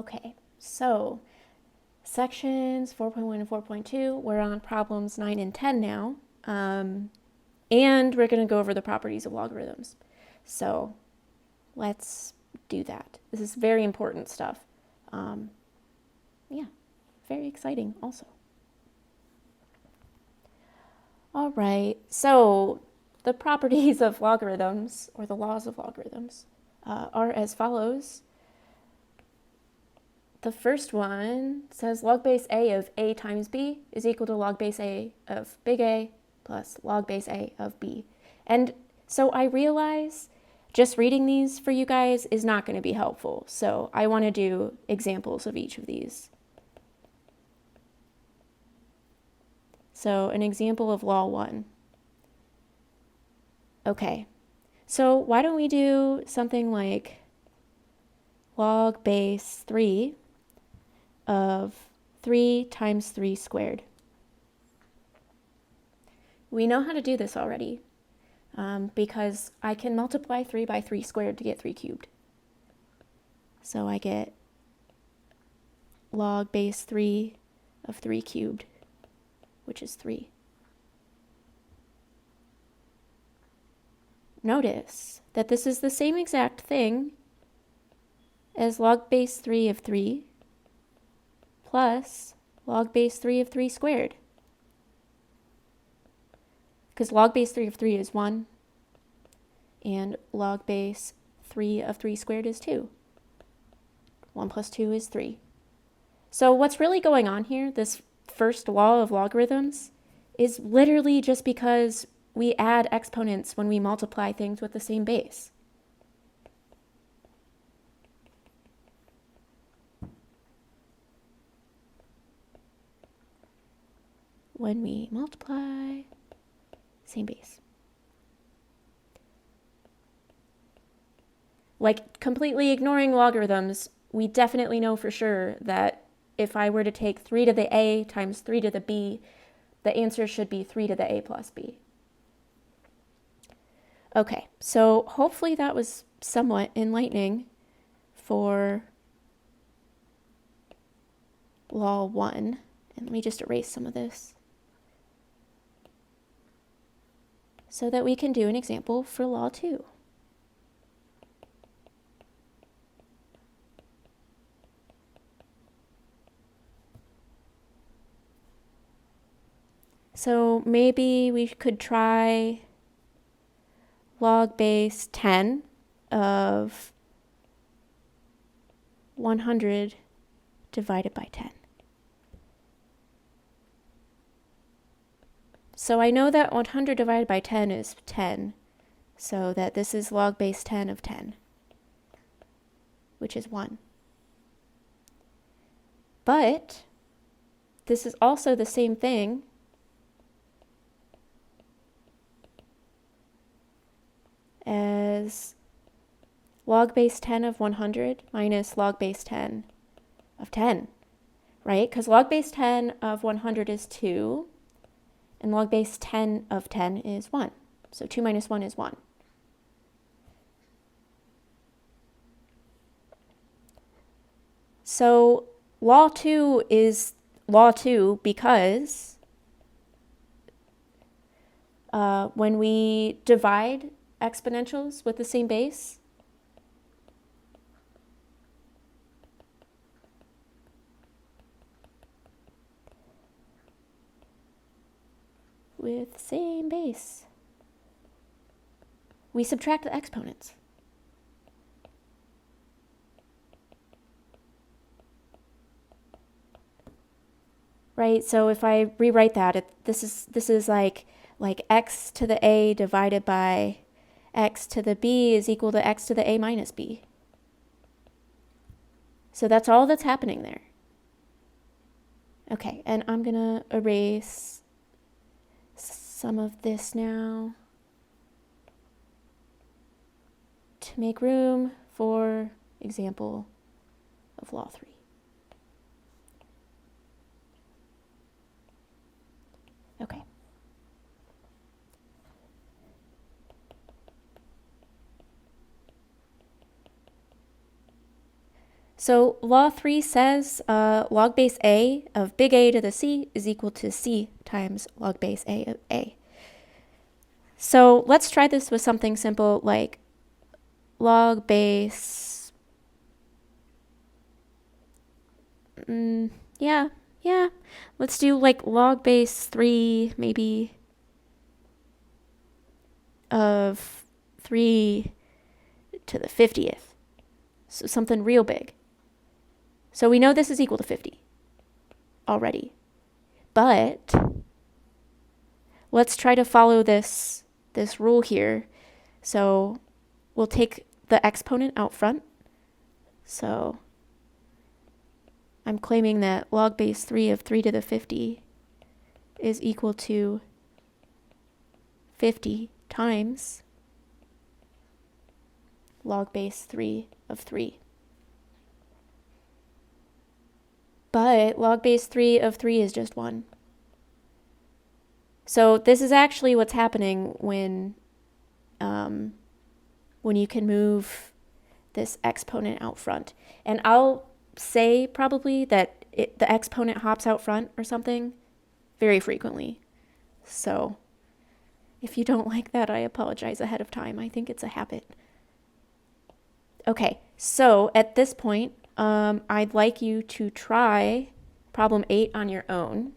Okay, so sections 4.1 and 4.2, we're on problems 9 and 10 now. And we're going to go over the properties of logarithms. So let's do that. This is very important stuff. Yeah, very exciting also. All right, so the properties of logarithms, or the laws of logarithms, are as follows. The first one says log base a of a times b is equal to log base a of big A plus log base a of b. And so I realize just reading these for you guys is not going to be helpful. So I want to do examples of each of these. So an example of law 1. Okay, so why don't we do something like log base 3 of 3 times 3 squared. We know how to do this already because I can multiply 3 by 3 squared to get 3 cubed. So I get log base 3 of 3 cubed, which is 3. Notice that this is the same exact thing as log base 3 of 3 plus log base 3 of 3 squared. Because log base 3 of 3 is 1, and log base 3 of 3 squared is 2. 1 plus 2 is 3. So what's really going on here, this first law of logarithms, is literally just because we add exponents when we multiply things with the same base. When we multiply, same base. Like completely ignoring logarithms, we definitely know for sure that if I were to take 3 to the a times 3 to the b, the answer should be 3 to the a plus b. Okay, so hopefully that was somewhat enlightening for law 1. And let me just erase some of this so that we can do an example for law 2. So maybe we could try log base 10 of 100 divided by 10. So I know that 100 divided by 10 is 10, so that this is log base 10 of 10, which is 1. But this is also the same thing as log base 10 of 100 minus log base 10 of 10, right? Because log base 10 of 100 is 2, and log base 10 of 10 is 1. So 2 minus 1 is 1. So law 2 is law 2 because when we divide exponentials with the same base, we subtract the exponents. Right, so if I rewrite that, this is like x to the a divided by x to the b is equal to x to the a minus b. So that's all that's happening there. Okay, and I'm going to erase some of this now to make room for example of law 3. Okay. So law 3 says log base a of big A to the c is equal to c times log base a of a. So let's try this with something simple like log base, yeah, let's do like log base 3 maybe of 3 to the 50th. So something real big. So we know this is equal to 50 already. But let's try to follow this rule here. So we'll take the exponent out front. So I'm claiming that log base 3 of 3 to the 50 is equal to 50 times log base 3 of 3. But log base 3 of 3 is just 1. So this is actually what's happening when you can move this exponent out front. And I'll say probably that the exponent hops out front or something very frequently. So if you don't like that, I apologize ahead of time. I think it's a habit. Okay, so at this point, I'd like you to try problem 8 on your own.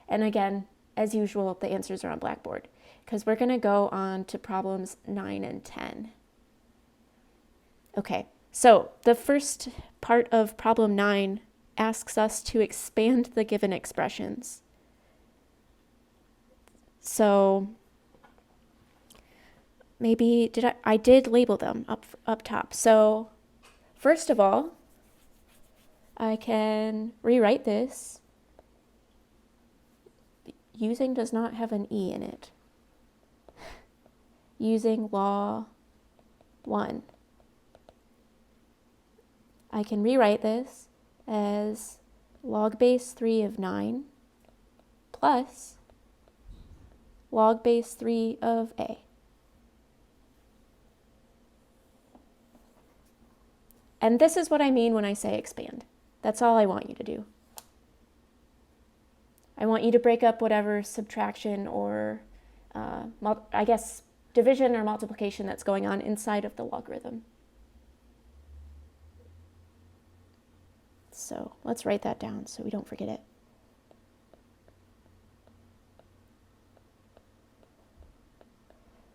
And again, as usual, the answers are on Blackboard because we're going to go on to problems 9 and 10. Okay, so the first part of problem 9 asks us to expand the given expressions. So maybe I did label them up top. So first of all, I can rewrite this. Using does not have an E in it. Using law 1. I can rewrite this as log base 3 of 9 plus log base 3 of A. And this is what I mean when I say expand. That's all I want you to do. I want you to break up whatever subtraction or, I guess, division or multiplication that's going on inside of the logarithm. So let's write that down so we don't forget it.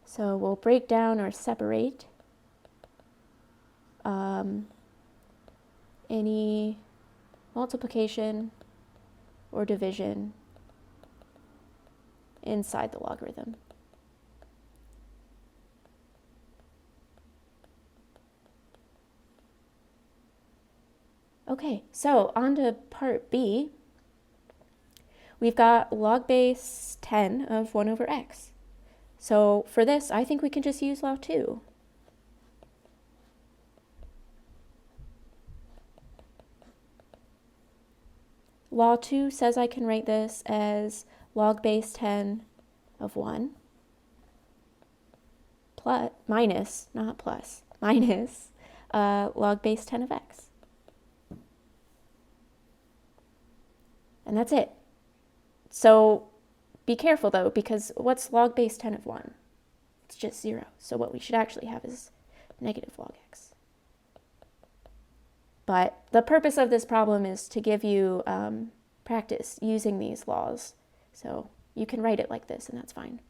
So we'll break down or separate any multiplication or division inside the logarithm. Okay, so on to part B. We've got log base 10 of 1 over x. So for this, I think we can just use law 2. Law 2 says I can write this as log base 10 of 1 plus, minus, not plus, minus log base 10 of x. And that's it. So be careful though, because what's log base 10 of 1? It's just 0. So what we should actually have is negative log x. But the purpose of this problem is to give you practice using these laws. So you can write it like this, and that's fine.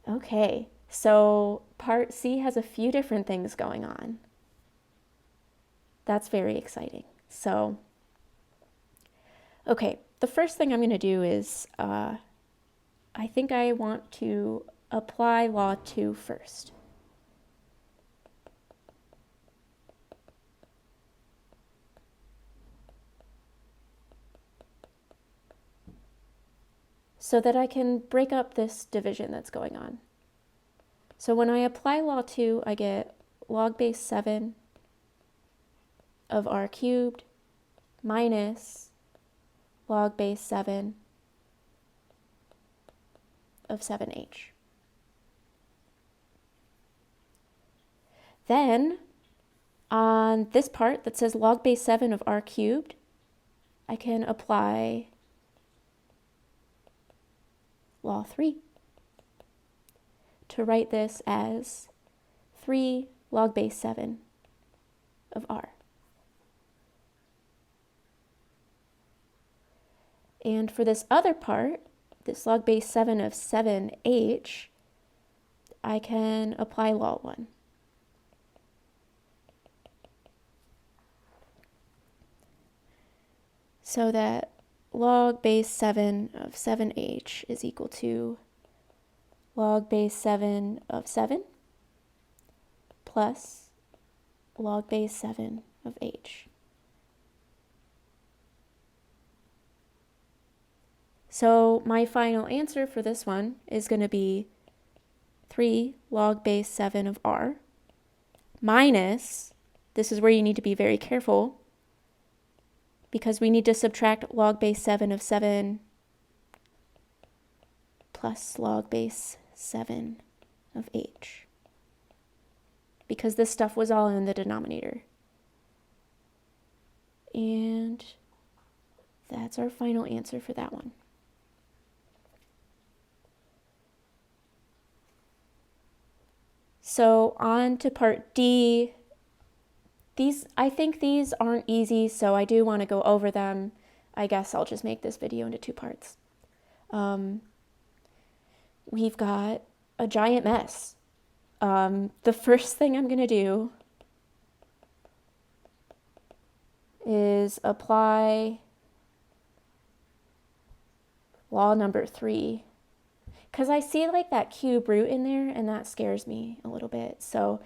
Okay, so part C has a few different things going on. That's very exciting. So, okay, the first thing I'm going to do is I think I want to apply law 2 first. So that I can break up this division that's going on. So when I apply law 2, I get log base 7 of r cubed minus log base 7 of 7h. Then on this part that says log base 7 of r cubed, I can apply law 3 to write this as 3 log base 7 of r. And for this other part, this log base 7 of 7h, I can apply law 1. So that log base 7 of 7h is equal to log base 7 of 7 plus log base 7 of h. So my final answer for this one is going to be 3 log base 7 of r minus, this is where you need to be very careful, because we need to subtract log base 7 of 7 plus log base 7 of h, because this stuff was all in the denominator. And that's our final answer for that one. So on to part D. I think these aren't easy, so I do want to go over them. I guess I'll just make this video into 2 parts. We've got a giant mess. The first thing I'm going to do is apply law number 3. Because I see like that cube root in there, and that scares me a little bit. So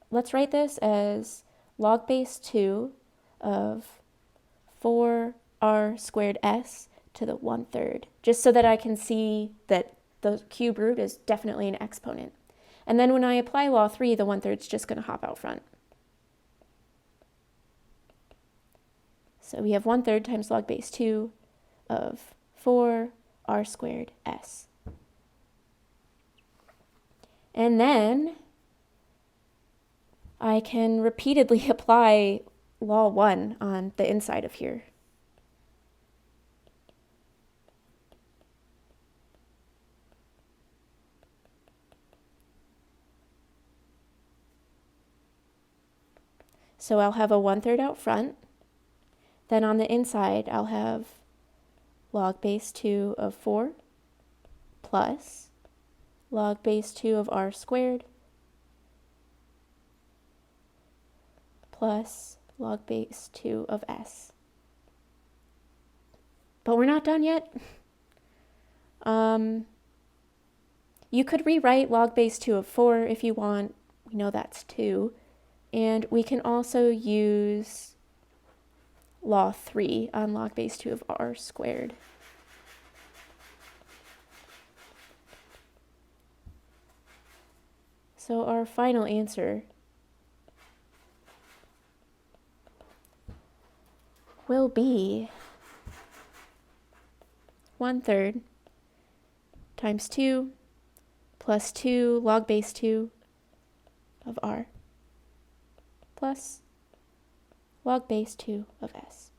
let's write this as log base 2 of 4r squared s to the 1/3, just so that I can see that the cube root is definitely an exponent. And then when I apply law 3, the 1/3 is just going to hop out front. So we have 1/3 times log base 2 of 4r squared s. And then I can repeatedly apply law 1 on the inside of here. So I'll have a 1/3 out front. Then on the inside, I'll have log base 2 of 4 plus log base 2 of r squared plus log base 2 of s. But we're not done yet. You could rewrite log base 2 of 4 if you want. We know that's 2. And we can also use law 3 on log base 2 of r squared. So our final answer will be 1/3 times 2 plus 2 log base 2 of r plus log base 2 of s.